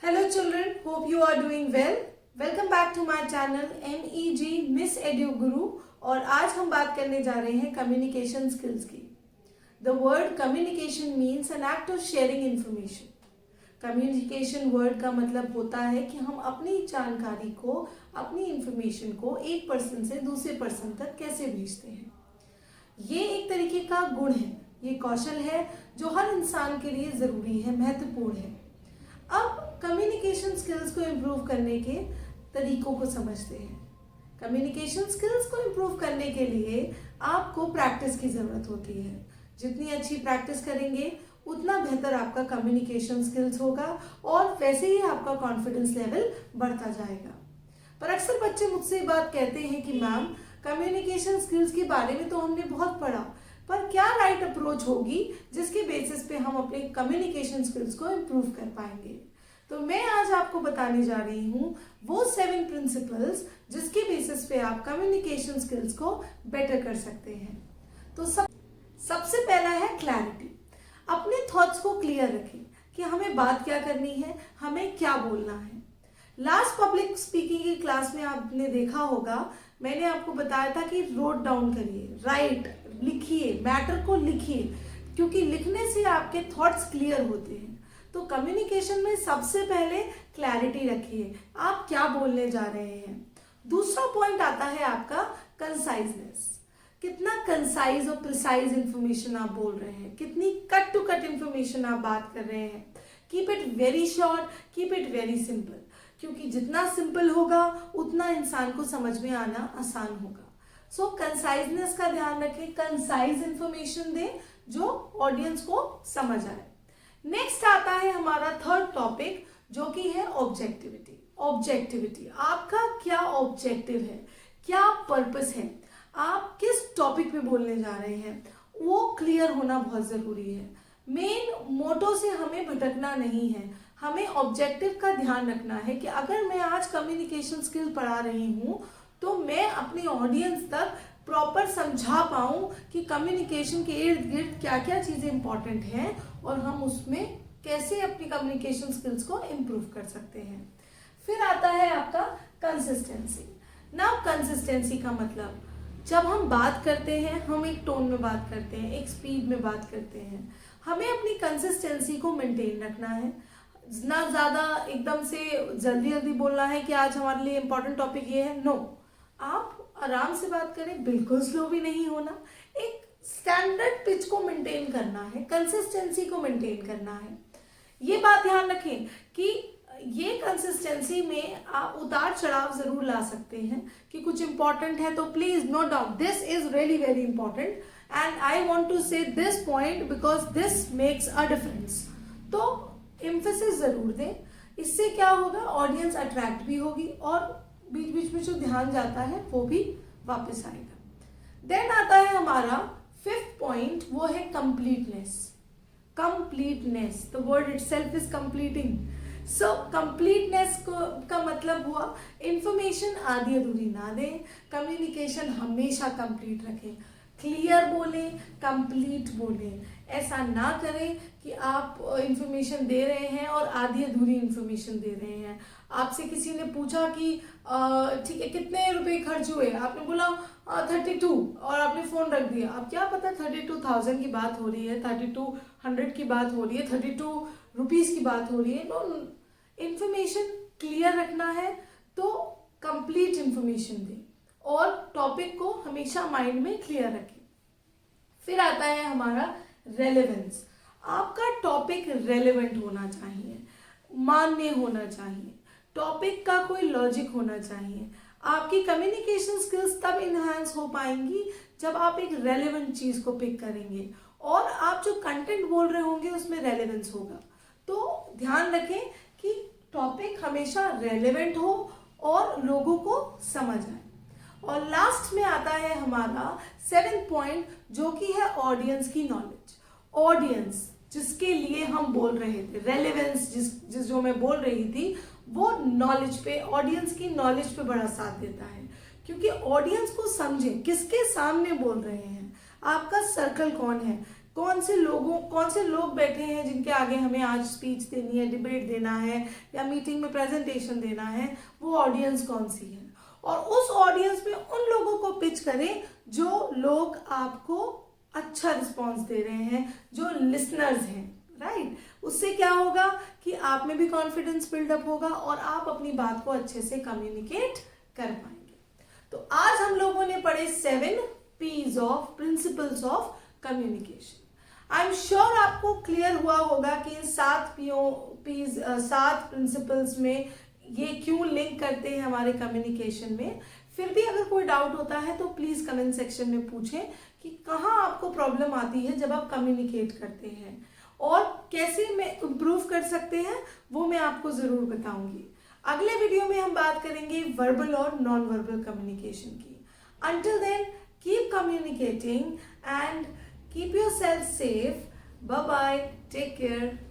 Hello children, hope you are doing well. Welcome back to my channel MEG Miss Edu Guru और आज हम बात करने जा रहे हैं कम्युनिकेशन स्किल्स की. The word communication means an act of sharing information. Communication word का मतलब होता है कि हम अपनी जानकारी को, अपनी इंफॉर्मेशन को एक पर्सन से दूसरे पर्सन तक कैसे भेजते हैं. ये एक तरीके का गुण है, ये कौशल है जो हर इंसान के लिए ज़रूरी है, महत्वपूर्ण है. अब कम्युनिकेशन स्किल्स को इम्प्रूव करने के तरीकों को समझते हैं. कम्युनिकेशन स्किल्स को इम्प्रूव करने के लिए आपको प्रैक्टिस की ज़रूरत होती है. जितनी अच्छी प्रैक्टिस करेंगे उतना बेहतर आपका कम्युनिकेशन स्किल्स होगा और वैसे ही आपका कॉन्फिडेंस लेवल बढ़ता जाएगा. पर अक्सर बच्चे मुझसे बात कहते हैं कि मैम कम्युनिकेशन स्किल्स के बारे में तो हमने बहुत पढ़ा, पर क्या राइट अप्रोच होगी जिसके बेसिस पे हम अपने कम्युनिकेशन स्किल्स को इम्प्रूव कर पाएंगे. तो मैं आज आपको बताने जा रही हूँ वो 7 प्रिंसिपल्स जिसके बेसिस पे आप कम्युनिकेशन स्किल्स को बेटर कर सकते हैं. तो सबसे पहला है क्लैरिटी. अपने थॉट्स को क्लियर रखें कि हमें बात क्या करनी है, हमें क्या बोलना है. लास्ट पब्लिक स्पीकिंग की क्लास में आपने देखा होगा, मैंने आपको बताया था कि नोट डाउन करिए, राइट, लिखिए, मैटर को लिखिए, क्योंकि लिखने से आपके थॉट्स क्लियर होते हैं. तो कम्युनिकेशन में सबसे पहले क्लैरिटी रखिए, आप क्या बोलने जा रहे हैं. दूसरा पॉइंट आता है आपका कंसाइजनेस. कितना कंसाइज और प्रिसाइज इंफॉर्मेशन आप बोल रहे हैं, कितनी कट टू कट इंफॉर्मेशन आप बात कर रहे हैं. Keep it very short, keep it very simple, क्योंकि जितना सिंपल होगा उतना इंसान को समझ में आना आसान होगा. सो कंसाइजनेस का ध्यान रखें, कंसाइज इंफॉर्मेशन दें जो ऑडियंस को समझ आए. नेक्स्ट आता है हमारा थर्ड टॉपिक जो कि है ऑब्जेक्टिविटी. ऑब्जेक्टिविटी, आपका क्या ऑब्जेक्टिव है, क्या पर्पस है, आप किस टॉपिक पे बोलने जा रहे हैं, वो क्लियर होना बहुत जरूरी है. मेन मोटो से हमें भटकना नहीं है, हमें ऑब्जेक्टिव का ध्यान रखना है कि अगर मैं आज कम्युनिकेशन स्किल पढ़ा रही हूँ तो मैं अपनी ऑडियंस तक प्रॉपर समझा पाऊँ कि कम्युनिकेशन के इर्द गिर्द क्या क्या चीज़ें इंपॉर्टेंट हैं और हम उसमें कैसे अपनी कम्युनिकेशन स्किल्स को इम्प्रूव कर सकते हैं. फिर आता है आपका कंसिस्टेंसी. नाउ कंसिस्टेंसी का मतलब, जब हम बात करते हैं हम एक टोन में बात करते हैं, एक स्पीड में बात करते हैं. हमें अपनी कंसिस्टेंसी को मेंटेन रखना है. ना ज़्यादा एकदम से जल्दी जल्दी बोलना है कि आज हमारे लिए इम्पोर्टेंट टॉपिक ये है. नो, आप आराम से बात करें, बिल्कुल स्लो भी नहीं होना. एक स्टैंडर्ड पिच को मेंटेन करना है, कंसिस्टेंसी को मेंटेन करना है. ये बात ध्यान रखें कि ये कंसिस्टेंसी में आप उतार चढ़ाव जरूर ला सकते हैं कि कुछ इंपॉर्टेंट है तो please note down, this is really very important and I want to say this point because this makes a difference. तो एम्फेसिस जरूर दें. इससे क्या होगा, ऑडियंस अट्रैक्ट भी होगी और बीच बीच में जो ध्यान जाता है वो भी वापस आएगा. देन आता है हमारा 5th पॉइंट, वो है completeness. Completeness, the word itself is completing. So completeness का मतलब हुआ इंफॉर्मेशन आधी अधूरी ना दें. कम्युनिकेशन हमेशा कंप्लीट रखें, क्लियर बोलें, कंप्लीट बोलें. ऐसा ना करें कि आप इंफॉर्मेशन दे रहे हैं और आधी अधूरी इंफॉर्मेशन दे रहे हैं. आपसे किसी ने पूछा कि ठीक है कितने रुपए खर्च हुए, आपने बोला 32 और आपने फोन रख दिया. अब क्या पता 32,000 की बात हो रही है, 3200 की बात हो रही है, 32 रुपीज की बात हो रही है. तो इंफॉर्मेशन क्लियर रखना है तो कंप्लीट इंफॉर्मेशन दें और टॉपिक को हमेशा माइंड में क्लियर रखें. फिर आता है हमारा रेलेवेंस. आपका टॉपिक रेलेवेंट होना चाहिए, मान्य होना चाहिए, टॉपिक का कोई लॉजिक होना चाहिए. आपकी कम्युनिकेशन स्किल्स तब इन्हांस हो पाएंगी जब आप एक रेलेवेंट चीज को पिक करेंगे और आप जो कंटेंट बोल रहे होंगे उसमें रेलेवेंस होगा. तो ध्यान रखें कि टॉपिक हमेशा रेलेवेंट हो और लोगों को समझ आए. और लास्ट में आता है हमारा 7th पॉइंट जो कि है ऑडियंस की नॉलेज. ऑडियंस जिसके लिए हम बोल रहे थे, रेलेवेंस जिस जो मैं बोल रही थी, वो नॉलेज पे, ऑडियंस की नॉलेज पे बड़ा साथ देता है. क्योंकि ऑडियंस को समझे किसके सामने बोल रहे हैं, आपका सर्कल कौन है, कौन से लोग बैठे हैं जिनके आगे हमें आज स्पीच देनी है, डिबेट देना है या मीटिंग में प्रेजेंटेशन देना है, वो ऑडियंस कौन सी है, और उस ऑडियंस में उन लोगों को पिच करें जो लोग आपको अच्छा रिस्पॉन्स दे रहे हैं, जो लिसनर्स हैं, राइट। उससे क्या होगा कि आप में भी कॉन्फिडेंस बिल्डअप होगा और आप अपनी बात को अच्छे से कम्युनिकेट कर पाएंगे। तो आज हम लोगों ने पढ़े 7 P's of principles of communication. I am sure आपको क्लियर हुआ होगा कि इन 7 प्रिंसिपल्स में ये क्यों लिंक करते हैं हमारे कम्युनिकेशन में। फिर भी अगर कोई डाउट होता है तो प्लीज कमेंट सेक्शन में पूछें कि कहाँ आपको प्रॉब्लम आती है जब आप कम्युनिकेट करते हैं और कैसे में इम्प्रूव कर सकते हैं, वो मैं आपको जरूर बताऊंगी। अगले वीडियो में हम बात करेंगे वर्बल और नॉन वर्बल कम्युनिकेशन की। Until then keep communicating and keep yourself safe. Bye bye. Take care.